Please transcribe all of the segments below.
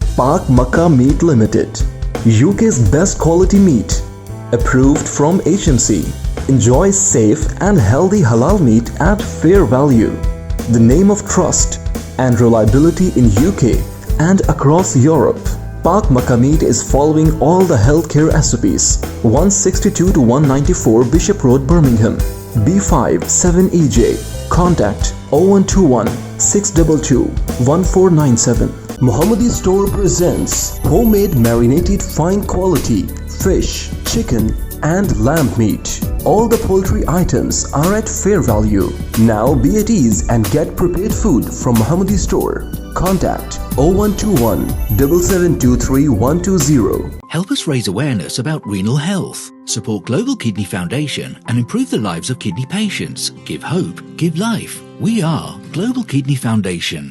Pak Makkah Meat Limited, UK's best quality meat, approved from HMC. Enjoy safe and healthy halal meat at fair value. The name of trust and reliability in UK and across Europe. Pak Makkah Meat is following all the healthcare SOPs. 162 to 194 Bishop Road, Birmingham, B5 7EJ. Contact 0121 622 1497. Mohammadi Store presents homemade marinated fine quality fish, chicken and lamb meat. All the poultry items are at fair value. Now be at ease and get prepared food from Mohammadi Store. Contact 0121 7723 120. Help us raise awareness about renal health. Support Global Kidney Foundation and improve the lives of kidney patients. Give hope, give life. We are Global Kidney Foundation.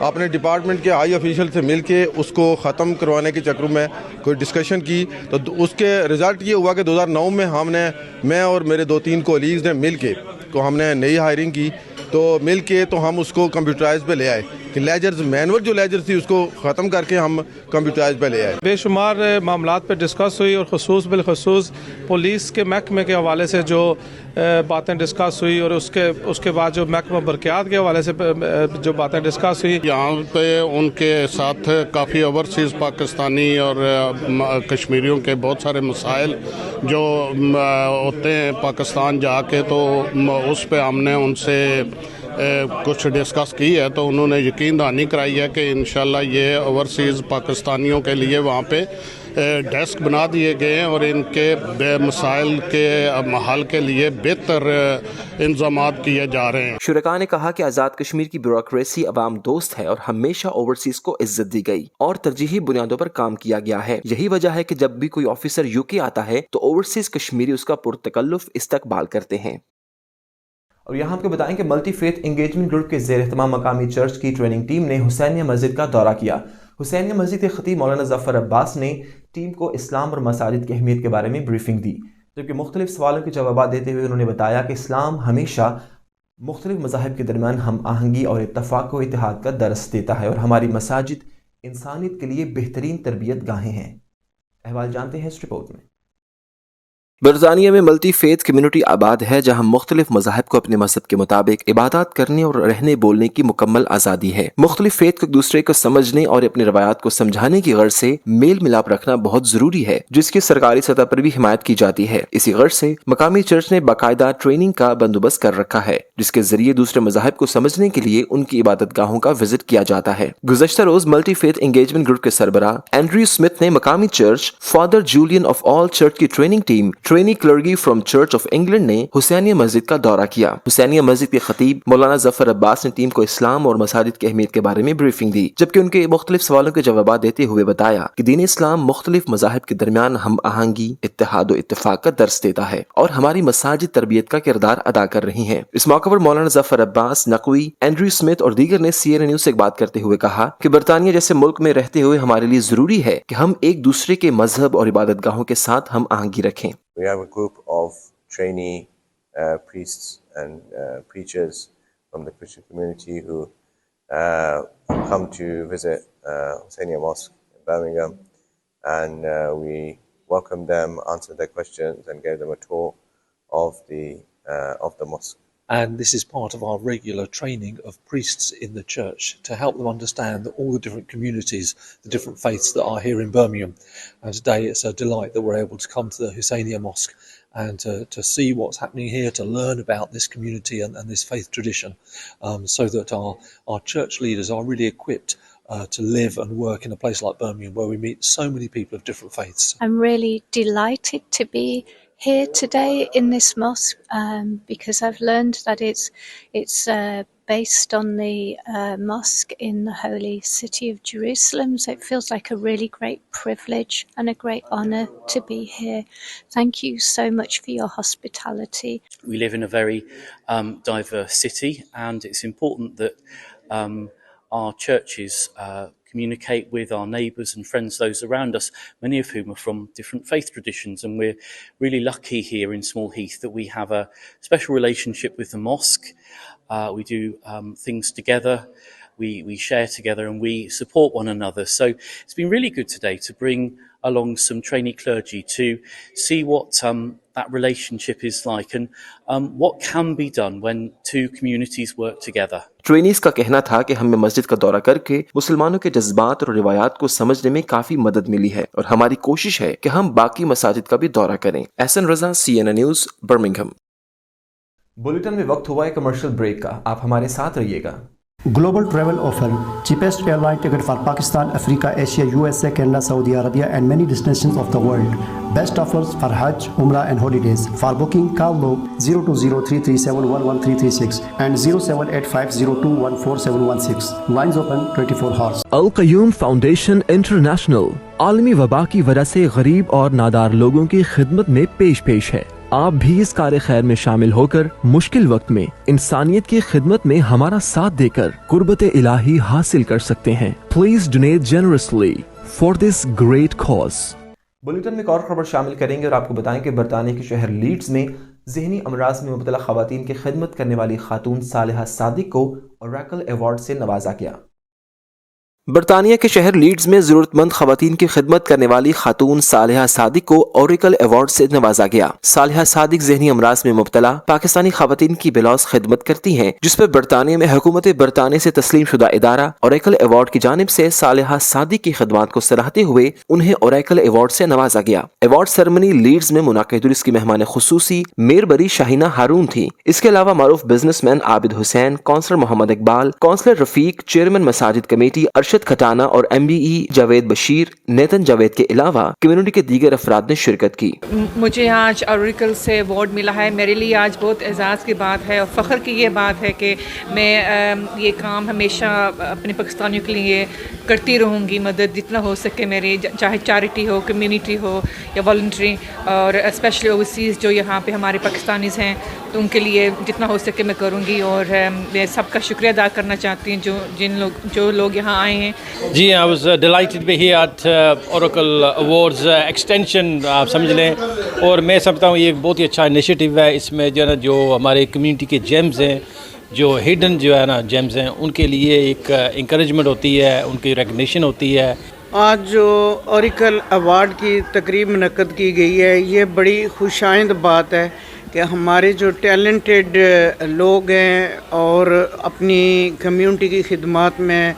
اپنے department کے high official سے مل کے اس کو ختم کروانے کے چکروں میں کوئی ڈسکشن کی, تو اس کے رزلٹ یہ ہوا کہ 2009 میں میں اور میرے 2-3 کولیگز نے مل کے ہم نے نئی ہائرنگ کی, تو مل کے تو ہم اس کو کمپیوٹرائز پہ لے آئے کہ لیجرز مینول جو لیجر تھی اس کو ختم کر کے ہم کمپیوٹرائز پہ لے آئے. بے شمار معاملات پہ ڈسکس ہوئی, اور بالخصوص پولیس کے محکمے کے حوالے سے جو باتیں ڈسکس ہوئی, اور اس کے بعد جو محکمہ برقیات کے حوالے سے جو باتیں ڈسکس ہوئی. یہاں پہ ان کے ساتھ کافی اوورسیز پاکستانی اور کشمیریوں کے بہت سارے مسائل جو ہوتے ہیں پاکستان جا کے, تو اس پہ ہم نے ان سے کچھ ڈسکس کی ہے, تو انہوں نے یقین دہانی کرائی ہے کہ انشاءاللہ یہ اوورسیز پاکستانیوں کے لیے وہاں پہ ڈیسک بنا دیے گئے ہیں, اور ان کے مسائل کے حل کے لیے بہتر انتظامات کیے جا رہے ہیں. شرکاء نے کہا کہ آزاد کشمیر کی بیوروکریسی عوام دوست ہے اور ہمیشہ اوورسیز کو عزت دی گئی اور ترجیحی بنیادوں پر کام کیا گیا ہے. یہی وجہ ہے کہ جب بھی کوئی آفیسر یو کے آتا ہے تو اوورسیز کشمیری اس کا پرتکلف استقبال کرتے ہیں. اور یہاں آپ کو بتائیں کہ ملٹی فیتھ انگیجمنٹ گروپ کے زیر اہتمام مقامی چرچ کی ٹریننگ ٹیم نے حسینیہ مسجد کا دورہ کیا. حسینیہ مسجد کے خطیب مولانا ظفر عباس نے ٹیم کو اسلام اور مساجد کی اہمیت کے بارے میں بریفنگ دی, جبکہ مختلف سوالوں کے جوابات دیتے ہوئے انہوں نے بتایا کہ اسلام ہمیشہ مختلف مذاہب کے درمیان ہم آہنگی اور اتفاق و اتحاد کا درس دیتا ہے, اور ہماری مساجد انسانیت کے لیے بہترین تربیت گاہیں ہیں. احوال جانتے ہیں اس رپورٹ میں. برطانیہ میں ملٹی فیتھ کمیونٹی آباد ہے, جہاں مختلف مذاہب کو اپنے مذہب کے مطابق عبادات کرنے اور رہنے بولنے کی مکمل آزادی ہے. مختلف فیتھ کو ایک دوسرے کو سمجھنے اور اپنی روایات کو سمجھانے کی غرض سے میل ملاپ رکھنا بہت ضروری ہے, جس کی سرکاری سطح پر بھی حمایت کی جاتی ہے. اسی غرض سے مقامی چرچ نے باقاعدہ ٹریننگ کا بندوبست کر رکھا ہے, جس کے ذریعے دوسرے مذاہب کو سمجھنے کے لیے ان کی عبادت گاہوں کا وزٹ کیا جاتا ہے. گزشتہ روز ملٹی فیتھ انگیجمنٹ گروپ کے سربراہ اینڈریو اسمتھ نے مقامی church father Julian of all church کی training team trainee clergy from Church of England نے حسینیہ مسجد کا دورہ کیا. حسینیہ مسجد کے خطیب مولانا ظفر عباس نے ٹیم کو اسلام اور مساجد کی اہمیت کے بارے میں بریفنگ دی, جبکہ ان کے مختلف سوالوں کے جوابات دیتے ہوئے بتایا کہ دین اسلام مختلف مذاہب کے درمیان ہم آہنگی, اتحاد و اتفاق کا درس دیتا ہے, اور ہماری مساجد تربیت کا کردار ادا کر رہی ہیں. اس موقع پر مولانا ظفر عباس, نقوی, اینڈریو اسمتھ اور دیگر نے سی این این نیوز سے بات کرتے ہوئے کہا کہ برطانیہ جیسے ملک میں رہتے ہوئے ہمارے لیے ضروری ہے کہ ہم ایک دوسرے کے مذہب اور عبادت گاہوں کے ساتھ ہم آہنگی رکھیں. We have a group of trainee priests and preachers from the Christian community who come to visit Husainiya Mosque in Birmingham, and we welcomed them, answered their questions and gave them a tour of the mosque. And this is part of our regular training of priests in the church to help them understand all the different communities, the different faiths that are here in Birmingham. And today it's a delight that we're able to come to the Husainiya Mosque and to see what's happening here, to learn about this community and this faith tradition, so that our church leaders are really equipped to live and work in a place like Birmingham, where we meet so many people of different faiths. I'm really delighted to be here today in this mosque, because I've learned that it's based on the mosque in the holy city of Jerusalem, so it feels like a really great privilege and a great honor to be here. Thank you so much for your hospitality. We live in a very diverse city, and it's important that our churches communicate with our neighbours and friends, those around us, many of whom are from different faith traditions. And we're really lucky here in Small Heath that we have a special relationship with the mosque. We do things together, we share together, and we support one another. So it's been really good today to bring along some trainee clergy to see what that relationship is like, and what can be done when two communities work together. Trainees کا کہنا تھا کہ ہمیں مسجد کا دورہ کر کے مسلمانوں کے جذبات اور روایات کو سمجھنے میں کافی مدد ملی ہے، اور ہماری کوشش ہے کہ ہم باقی مساجد کا بھی دورہ کریں. Ahsan Raza, C N N news, Birmingham. Bulletin میں وقت ہوا ہے کمرشل بریک کا، آپ ہمارے ساتھ رہیے گا. Global travel offer, cheapest airline ticket for Pakistan, Africa, Asia, USA, Canada, Saudi Arabia and many destinations of the world. Best offers for Hajj, Umrah and holidays. For booking, call log 0203371136 and 07850214716. Lines open 24 hours. Qayyum foundation international عالمی وبا کی وجہ سے غریب اور نادار لوگوں کی خدمت میں پیش ہے. آپ بھی اس کار خیر میں شامل ہو کر مشکل وقت میں انسانیت کی خدمت میں ہمارا ساتھ دے کر قربت الہی حاصل کر سکتے ہیں. Please donate generously for this great cause. Bulletin میں ایک اور خبر شامل کریں گے اور آپ کو بتائیں کہ برطانیہ کے شہر لیڈز میں ذہنی امراض میں مبتلا خواتین کی خدمت کرنے والی خاتون صالحہ صادق کو اوریکل ایوارڈ سے نوازا گیا. برطانیہ کے شہر لیڈز میں ضرورت مند خواتین کی خدمت کرنے والی خاتون صالحہ صادق کو اوریکل ایوارڈ سے نوازا گیا. صالحہ صادق ذہنی امراض میں مبتلا پاکستانی خواتین کی بلاس خدمت کرتی ہیں، جس پر برطانیہ میں حکومت برطانیہ سے تسلیم شدہ ادارہ اوریکل ایوارڈ کی جانب سے صالحہ صادق کی خدمات کو سراہتے ہوئے انہیں اوریکل ایوارڈ سے نوازا گیا. ایوارڈ سرمنی لیڈز میں منعقد ہوئی، جس کی مہمان خصوصی میربری شاہینہ ہارون تھی. اس کے علاوہ معروف بزنس مین عابد حسین، کونسلر محمد اقبال، کونسلر رفیق، چیئرمین مساجد کمیٹی ارشد کھٹانہ اور MBE جاوید بشیر، نیتن جاوید کے علاوہ کمیونٹی کے دیگر افراد نے شرکت کی. مجھے آج اوریکل سے ایوارڈ ملا ہے. میرے لیے آج بہت اعزاز کی بات ہے اور فخر کی یہ بات ہے کہ میں یہ کام ہمیشہ اپنے پاکستانیوں کے لیے کرتی رہوں گی. مدد جتنا ہو سکے میری، چاہے چیریٹی ہو، کمیونٹی ہو یا والنٹری، اور اسپیشلی اوورسیز جو یہاں پہ ہمارے پاکستانیز ہیں تو ان کے لیے جتنا ہو سکے میں کروں گی. اور میں سب کا شکریہ ادا کرنا چاہتی ہوں جو لوگ یہاں آئے ہیں. جی I was delighted to be here at Oracle Awards extension آپ سمجھ لیں، اور میں سمجھتا ہوں یہ ایک بہت ہی اچھا انیشیٹو ہے. اس میں جو ہے نا جو ہمارے کمیونٹی کے جیمز ہیں، جو ہڈن جو ہے نا جیمز ہیں، ان کے لیے ایک انکریجمنٹ ہوتی ہے، ان کی ریکگنیشن ہوتی ہے. آج جو اوریکل ایوارڈ کی تقریب منعقد کی گئی ہے، یہ بڑی خوش آئند بات ہے کہ ہمارے جو ٹیلنٹڈ لوگ ہیں اور اپنی کمیونٹی کی خدمات میں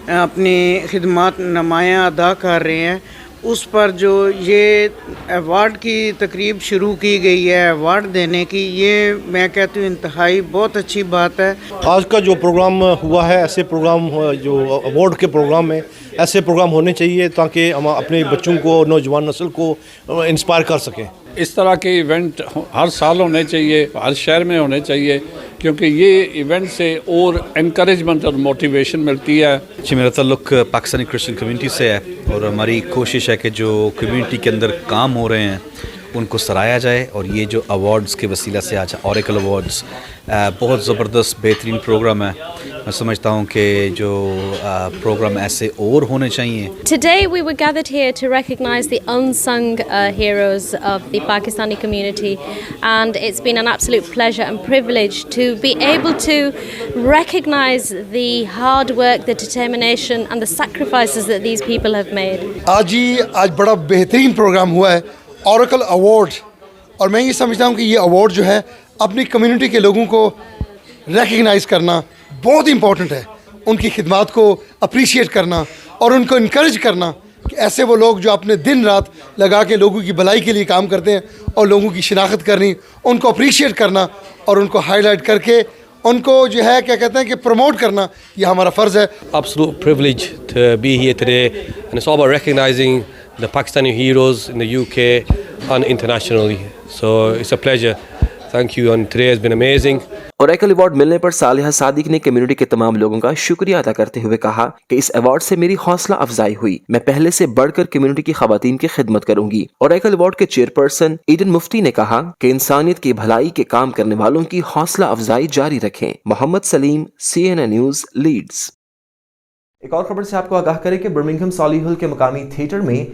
اپنی خدمات نمایاں ادا کر رہے ہیں، اس پر جو یہ ایوارڈ کی تقریب شروع کی گئی ہے ایوارڈ دینے کی، یہ میں کہتی ہوں انتہائی بہت اچھی بات ہے. آج کا جو پروگرام ہوا ہے، ایسے پروگرام جو ایوارڈ کے پروگرام میں ایسے پروگرام ہونے چاہیے تاکہ ہم اپنے بچوں کو، نوجوان نسل کو انسپائر کر سکیں. اس طرح کے ایونٹ ہر سال ہونے چاہیے، ہر شہر میں ہونے چاہیے، کیونکہ یہ ایونٹ سے اور انکریجمنٹ اور موٹیویشن ملتی ہے. جی میرا تعلق پاکستانی کرسچن کمیونٹی سے ہے، اور ہماری کوشش ہے کہ جو کمیونٹی کے اندر کام ہو رہے ہیں ان کو سراہا جائے. اور یہ جو ایوارڈز کے وسیلہ سے آج اوریکل ایوارڈز بہت زبردست بہترین پروگرام ہے. میں سمجھتا ہوں کہ جو پروگرام ایسے اور ہونے چاہیے. Today we were gathered here to recognize the unsung heroes of the Pakistani community, and it's been an absolute pleasure and privilege to be able to recognize the hard work, the determination and the sacrifices that these people have made. آج بڑا بہترین programme ہوا ہے Oracle award, اور میں یہ سمجھتا ہوں کہ یہ ایوارڈ جو ہے اپنی کمیونٹی کے لوگوں کو ریکگنائز کرنا بہت امپورٹنٹ ہے. ان کی خدمات کو اپریشیٹ کرنا اور ان کو انکریج کرنا کہ ایسے وہ لوگ جو اپنے دن رات لگا کے لوگوں کی بھلائی کے لیے کام کرتے ہیں اور لوگوں کی شناخت کرنی، ان کو اپریشیٹ کرنا اور ان کو ہائی لائٹ کر کے ان کو جو ہے کیا کہتے ہیں کہ پروموٹ کرنا، یہ ہمارا فرض ہے. Absolute privilege to be here today, and it's all about recognizing the Pakistani heroes in the UK and internationally. So it's a pleasure. Thank you, and today has been amazing. Oracle award ملنے پر صالحہ صادق نے community کے تمام لوگوں کا شکریہ ادا کرتے ہوئے کہا کہ اس ایوارڈ سے میری حوصلہ افزائی ہوئی. میں پہلے سے بڑھ کر کمیونٹی کی خواتین کی خدمت کروں گی. اوریکل ایوارڈ کے چیئرپرسن ایڈن مفتی نے کہا کہ انسانیت کی بھلائی کے کام کرنے والوں کی حوصلہ افزائی جاری رکھیں. محمد سلیم، CNN نیوز، لیڈز. ایک اور خبر سے آپ کو آگاہ کریں کہ برمنگھم سالی ہل کے مقامی تھیٹر میں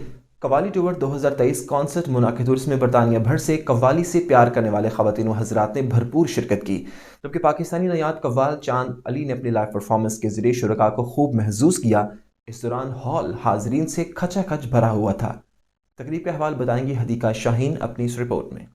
قوالی ٹور 2023 کانسرٹ منعقد ہوئی، جس میں برطانیہ بھر سے قوالی سے پیار کرنے والے خواتین و حضرات نے بھرپور شرکت کی. جبکہ پاکستانی نایاب قوال چاند علی نے اپنی لائیو پرفارمنس کے ذریعے شرکاء کو خوب محظوظ کیا. اس دوران ہال حاضرین سے کھچا کھچ بھرا ہوا تھا. تقریب کے احوال بتائیں گی حدیقہ شاہین اپنی اس رپورٹ میں.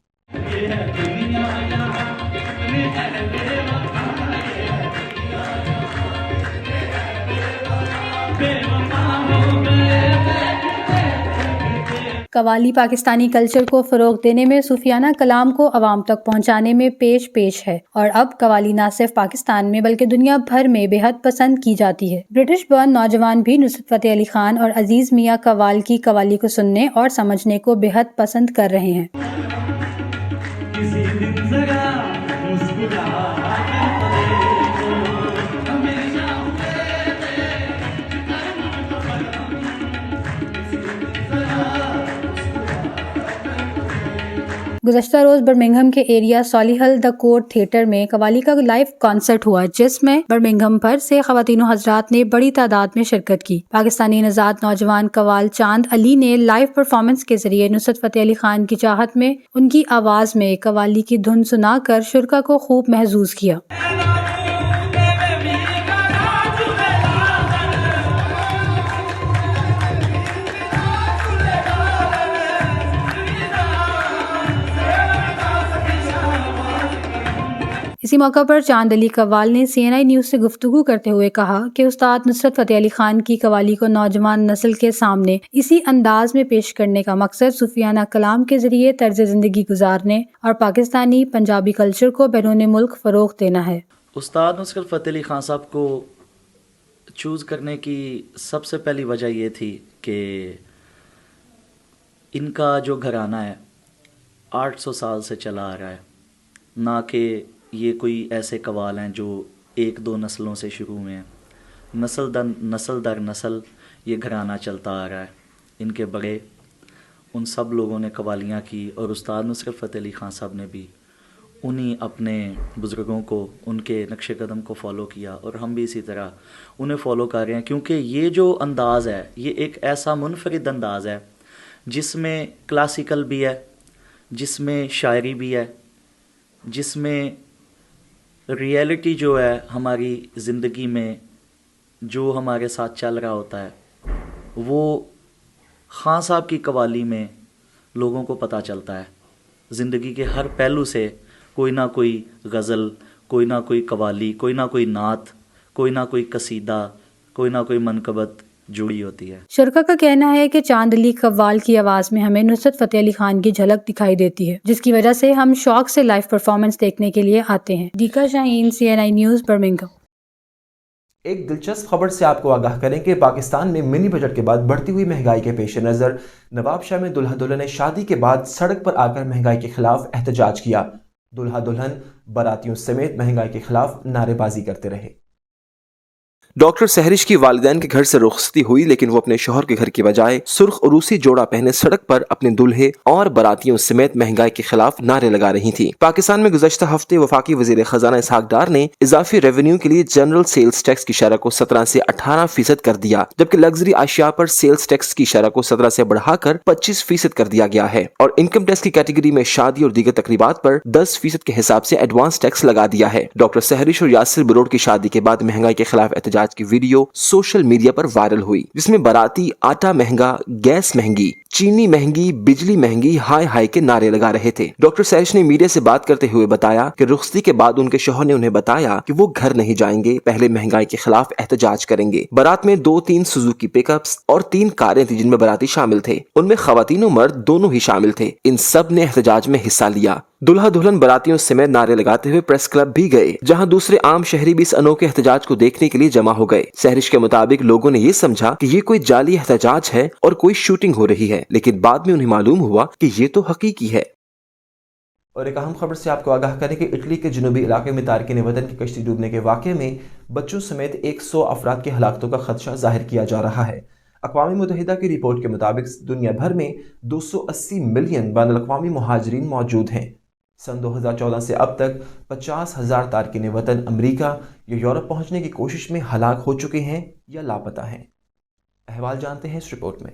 قوالی پاکستانی کلچر کو فروغ دینے میں صوفیانہ کلام کو عوام تک پہنچانے میں پیش ہے، اور اب قوالی نہ صرف پاکستان میں بلکہ دنیا بھر میں بے حد پسند کی جاتی ہے. برٹش برن نوجوان بھی نصرت فتح علی خان اور عزیز میاں قوال کی قوالی کو سننے اور سمجھنے کو بے حد پسند کر رہے ہیں. گزشتہ روز برمنگھم کے ایریا سالیہل دا کورٹ تھیٹر میں قوالی کا لائیو کانسرٹ ہوا، جس میں برمنگھم بھر سے خواتین و حضرات نے بڑی تعداد میں شرکت کی۔ پاکستانی نژاد نوجوان قوال چاند علی نے لائیو پرفارمنس کے ذریعے نصرت فتح علی خان کی چاہت میں ان کی آواز میں قوالی کی دھن سنا کر شرکا کو خوب محظوظ کیا۔ اسی موقع پر چاند علی قوال نے CNI نیوز سے گفتگو کرتے ہوئے کہا کہ استاد نصرت فتح علی خان کی قوالی کو نوجوان نسل کے سامنے اسی انداز میں پیش کرنے کا مقصد صوفیانہ کلام کے ذریعے طرز زندگی گزارنے اور پاکستانی پنجابی کلچر کو بیرون ملک فروغ دینا ہے۔ استاد نصرت فتح علی خان صاحب کو چوز کرنے کی سب سے پہلی وجہ یہ تھی کہ ان کا جو گھرانہ ہے 800 سال سے چلا آ رہا ہے، نہ کہ یہ کوئی ایسے قوال ہیں جو 1-2 نسلوں سے شروع ہوئے ہیں، نسل در نسل یہ گھرانہ چلتا آ رہا ہے۔ ان کے بڑے ان سب لوگوں نے قوالیاں کی اور استاد نصرت فتح علی خان صاحب نے بھی انہی اپنے بزرگوں کو، ان کے نقش قدم کو فالو کیا، اور ہم بھی اسی طرح انہیں فالو کر رہے ہیں، کیونکہ یہ جو انداز ہے یہ ایک ایسا منفرد انداز ہے جس میں کلاسیکل بھی ہے، جس میں شاعری بھی ہے، جس میں ریئلٹی جو ہے ہماری زندگی میں جو ہمارے ساتھ چل رہا ہوتا ہے وہ خان صاحب کی قوالی میں لوگوں کو پتہ چلتا ہے۔ زندگی کے ہر پہلو سے کوئی نہ کوئی غزل، کوئی نہ کوئی قوالی، کوئی نہ کوئی نعت، کوئی نہ کوئی قصیدہ، کوئی نہ کوئی منقبت جڑی ہوتی ہے۔ شرکا کا کہنا ہے کہ چاند علی قوال کی آواز میں ہمیں نصرت فتح علی خان کی جھلک دکھائی دیتی ہے، جس کی وجہ سے ہم شوق سے لائیو پرفارمنس دیکھنے کے لیے آتے ہیں۔ دیکا شاہین، CNI نیوز، برمنگھم۔ ایک دلچسپ خبر سے آپ کو آگاہ کریں کہ پاکستان میں منی بجٹ کے بعد بڑھتی ہوئی مہنگائی کے پیش نظر نواب شاہ میں دلہا دلہن نے شادی کے بعد سڑک پر آ کر مہنگائی کے خلاف احتجاج کیا۔ دلہا دلہن باراتیوں سمیت مہنگائی کے خلاف نعرے بازی کرتے رہے۔ ڈاکٹر سہرش کی والدین کے گھر سے رخصتی ہوئی، لیکن وہ اپنے شوہر کے گھر کی بجائے سرخ عروسی جوڑا پہنے سڑک پر اپنے دلہے اور باراتیوں سمیت مہنگائی کے خلاف نعرے لگا رہی تھی۔ پاکستان میں گزشتہ ہفتے وفاقی وزیر خزانہ اسحاق ڈار نے اضافی ریونیو کے لیے جنرل سیلز ٹیکس کی شرح کو 17 سے 18% کر دیا، جبکہ لگژری اشیاء پر سیلز ٹیکس کی شرح کو 17 سے بڑھا کر 25% کر دیا گیا ہے، اور انکم ٹیکس کی کیٹیگری میں شادی اور دیگر تقریبات پر 10% کے حساب سے ایڈوانس ٹیکس لگا دیا ہے۔ ڈاکٹر سہرش اور یاسر بلوڑ کی شادی کے بعد مہنگائی کے خلاف احتجاج کی ویڈیو سوشل میڈیا پر وائرل ہوئی، جس میں باراتی آٹا مہنگا، گیس مہنگی، چینی مہنگی، بجلی مہنگی، ہائے ہائے کے نعرے لگا رہے تھے۔ ڈاکٹر سہرش نے میڈیا سے بات کرتے ہوئے بتایا کہ رخصتی کے بعد ان کے شوہر نے انہیں بتایا کہ وہ گھر نہیں جائیں گے، پہلے مہنگائی کے خلاف احتجاج کریں گے۔ بارات میں 2-3 سوزوکی پک اپس اور 3 کاریں تھیں جن میں باراتی شامل تھے، ان میں خواتین و مرد دونوں ہی شامل تھے۔ ان سب نے احتجاج میں حصہ لیا۔ دلہا دلہن براتیوں سمیت نعرے لگاتے ہوئے پریس کلب بھی گئے، جہاں دوسرے عام شہری بھی اس انوکھے احتجاج کو دیکھنے کے لیے جمع ہو گئے۔ سہرش کے مطابق لوگوں نے یہ سمجھا کہ یہ کوئی جعلی احتجاج ہے اور کوئی شوٹنگ ہو رہی ہے، لیکن بعد میں انہیں معلوم ہوا کہ یہ تو حقیقی ہے۔ اور ایک اہم خبر سے آپ کو آگاہ کریں کہ اٹلی کے جنوبی علاقے میں تارکین وطن کی کشتی ڈوبنے کے واقعے میں بچوں سمیت 100 افراد کی ہلاکتوں کا خدشہ ظاہر کیا جا رہا ہے۔ اقوام متحدہ کی رپورٹ کے مطابق دنیا بھر میں 280 ملین بین الاقوامی مہاجرین موجود ہیں۔ سن 2014 سے اب تک 50,000 تارکین وطن امریکہ یا یورپ پہنچنے کی کوشش میں ہلاک ہو چکے ہیں یا لاپتہ ہیں۔ احوال جانتے ہیں اس رپورٹ میں۔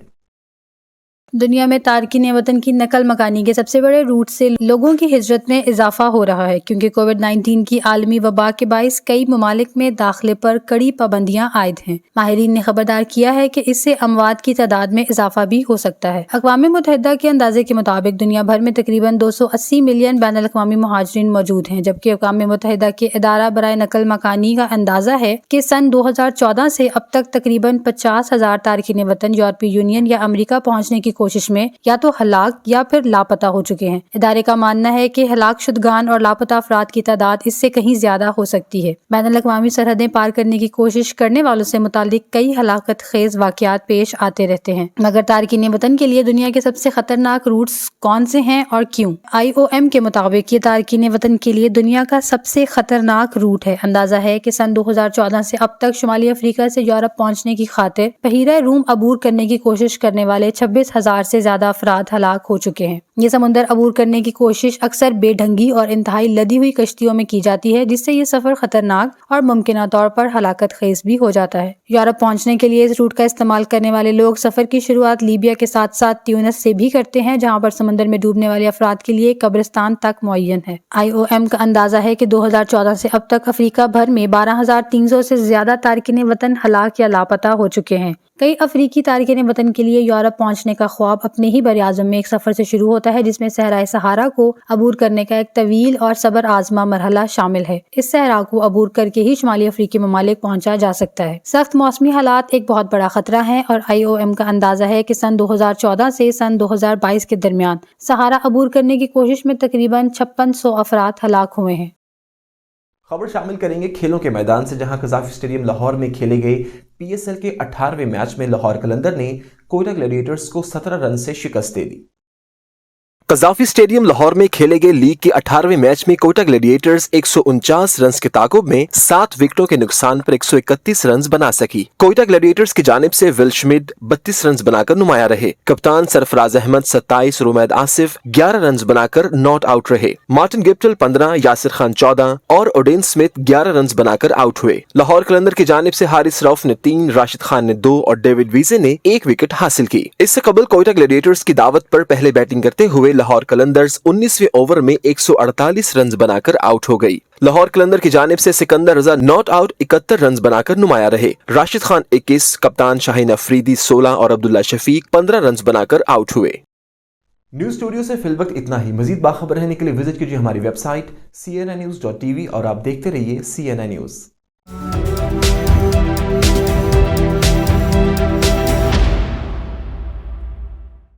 دنیا میں تارکین وطن کی نقل مکانی کے سب سے بڑے روٹ سے لوگوں کی ہجرت میں اضافہ ہو رہا ہے، کیونکہ کووڈ-19 کی عالمی وبا کے باعث کئی ممالک میں داخلے پر کڑی پابندیاں عائد ہیں۔ ماہرین نے خبردار کیا ہے کہ اس سے اموات کی تعداد میں اضافہ بھی ہو سکتا ہے۔ اقوام متحدہ کے اندازے کے مطابق دنیا بھر میں تقریباً 280 ملین بین الاقوامی مہاجرین موجود ہیں، جبکہ اقوام متحدہ کے ادارہ برائے نقل مکانی کا اندازہ ہے کہ سن 2014 سے اب تک تقریباً 50,000 تارکین وطن یورپی یونین یا امریکہ پہنچنے کی کوشش میں یا تو ہلاک یا پھر لاپتہ ہو چکے ہیں۔ ادارے کا ماننا ہے کہ ہلاک شدگان اور لاپتہ افراد کی تعداد اس سے کہیں زیادہ ہو سکتی ہے۔ بین الاقوامی سرحدیں پار کرنے کی کوشش کرنے والوں سے متعلق کئی ہلاکت خیز واقعات پیش آتے رہتے ہیں، مگر تارکین وطن کے لیے دنیا کے سب سے خطرناک روٹس کون سے ہیں اور کیوں؟ IOM کے مطابق یہ تارکین وطن کے لیے دنیا کا سب سے خطرناک روٹ ہے۔ اندازہ ہے کہ سن 2014 سے اب تک شمالی افریقہ سے یورپ پہنچنے کی خاطر بحیرہ روم عبور کرنے کی کوشش کرنے والے 26,000 1000 سے زیادہ افراد ہلاک ہو چکے ہیں۔ یہ سمندر عبور کرنے کی کوشش اکثر بے ڈھنگی اور انتہائی لدی ہوئی کشتیوں میں کی جاتی ہے، جس سے یہ سفر خطرناک اور ممکنہ طور پر ہلاکت خیز بھی ہو جاتا ہے۔ یورپ پہنچنے کے لیے اس روٹ کا استعمال کرنے والے لوگ سفر کی شروعات لیبیا کے ساتھ ساتھ تیونس سے بھی کرتے ہیں، جہاں پر سمندر میں ڈوبنے والے افراد کے لیے قبرستان تک معین ہے۔ IOM کا اندازہ ہے کہ 2014 سے اب تک افریقہ بھر میں 12,300 سے زیادہ تارکین وطن ہلاک یا لاپتہ ہو چکے ہیں۔ کئی افریقی تارکین وطن کے لیے یورپ پہنچنے کا خواب اپنے ہی بر اعظم میں ایک سفر سے شروع ہوتا ہے، جس میں صحرائے صحارا کو عبور کرنے کا ایک طویل اور صبر آزما مرحلہ شامل ہے۔ اس صحرا کو عبور کر کے ہی شمالی افریقی ممالک پہنچا جا سکتا ہے۔ سخت موسمی حالات ایک بہت بڑا خطرہ ہیں، اور IOM کا اندازہ ہے کہ سن 2014 سے سن 2022 کے درمیان صحارا عبور کرنے کی کوشش میں تقریباً 5600 افراد ہلاک ہوئے ہیں۔ خبر شامل کریں گے کھیلوں کے میدان سے، جہاں قذافی اسٹیڈیم لاہور میں کھیلے گئے PSL کے 18ویں میچ میں لاہور قلندر نے کوئٹہ گلیڈیٹرز کو 17 رن سے شکست دے دی۔ قذافی اسٹیڈیم لاہور میں کھیلے گئے لیگ کے 18ویں میچ میں کوئٹہ گلیڈیٹرز 149 رنز کے تعاقب میں 7 وکٹوں کے نقصان پر 131 رنز بنا سکی۔ کوئٹہ گلیڈیٹرز کی جانب سے ول شمڈ 32 رنز بنا کر نمایاں رہے۔ کپتان سرفراز احمد 27 اور امید آصف 11 رنز بنا کر ناٹ آؤٹ رہے۔ مارٹن گپٹل 15، یاسر خان 14 اور اوڈین سمتھ 11 رنز بنا کر آؤٹ ہوئے۔ لاہور قلندر کی جانب سے حارث رؤف نے 3، راشد خان نے 2 اور ڈیوڈ ویزے نے 1 وکٹ حاصل کی۔ اس سے قبل کوئٹہ گلیڈیٹرز کی دعوت پر پہلے بیٹنگ کرتے ہوئے لاہور قلندرز 19ویں اوور میں 148 رنز بنا کر آؤٹ ہو گئی۔ لاہور قلندر کی جانب سے سکندر رضا ناٹ آؤٹ 71 رنز بنا کر نمایاں رہے۔ راشد خان 21، کپتان شاہین افریدی 16 اور عبداللہ شفیق 15 رنز بنا کر آؤٹ ہوئے۔ نیوز اسٹوڈیو سے فی الوقت اتنا ہی۔ مزید باخبر رہنے کے لیے وزٹ کیجیے ہماری ویب سائٹ cnnews.tv اور آپ دیکھتے رہیے CNN نیوز۔